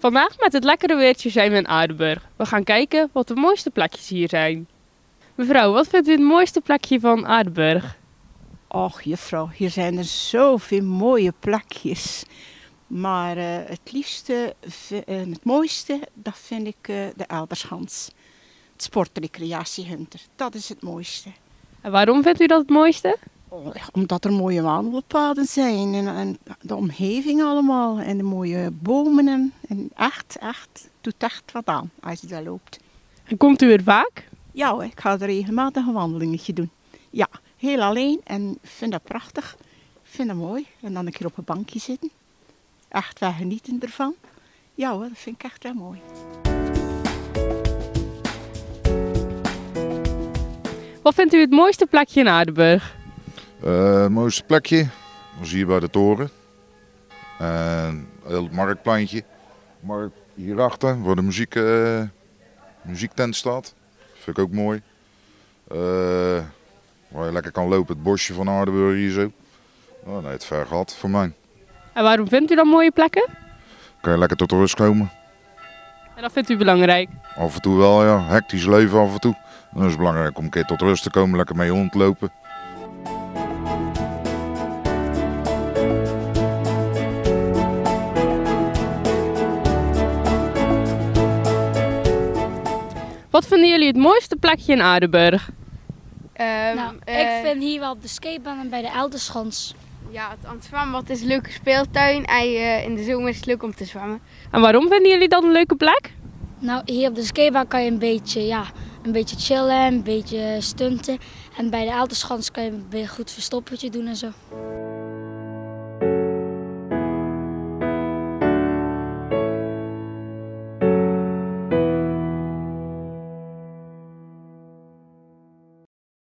Vandaag met het lekkere weertje zijn we in Aardenburg. We gaan kijken wat de mooiste plekjes hier zijn. Mevrouw, wat vindt u het mooiste plekje van Aardenburg? Och juffrouw, hier zijn er zoveel mooie plekjes. Maar het liefste en het mooiste, dat vind ik de Elderschans. Het sportrecreatiehunter, dat is het mooiste. En waarom vindt u dat het mooiste? Omdat er mooie wandelpaden zijn en de omgeving allemaal. En de mooie bomen en echt, doet echt wat aan als je daar loopt. En komt u er vaak? Ja hoor, ik ga er regelmatig een wandelingetje doen. Ja, heel alleen en vind dat prachtig. Ik vind dat mooi. En dan een keer op een bankje zitten. Echt wel genieten ervan. Ja hoor, dat vind ik echt wel mooi. Wat vindt u het mooiste plekje in Aardenburg? Het mooiste plekje was hier bij de toren. Heel het marktpleintje. Markt hierachter, waar de muziektent staat. Vind ik ook mooi. Waar je lekker kan lopen, het bosje van Aardenburg hier zo. Oh, nee, het ver gehad voor mij. En waarom vindt u dan mooie plekken? Kan je lekker tot rust komen. En dat vindt u belangrijk? Af en toe wel, ja. Hectisch leven af en toe. Dan is het belangrijk om een keer tot rust te komen, lekker met je hond lopen. Wat vinden jullie het mooiste plekje in Aardenburg? Ik vind hier wel de skatebaan bij de Elderschans. Ja, het zwembad is een leuke speeltuin en in de zomer is het leuk om te zwemmen. En waarom vinden jullie dat een leuke plek? Nou, hier op de skatebaan kan je een beetje chillen, een beetje stunten. En bij de Elderschans kan je een goed verstoppertje doen en zo.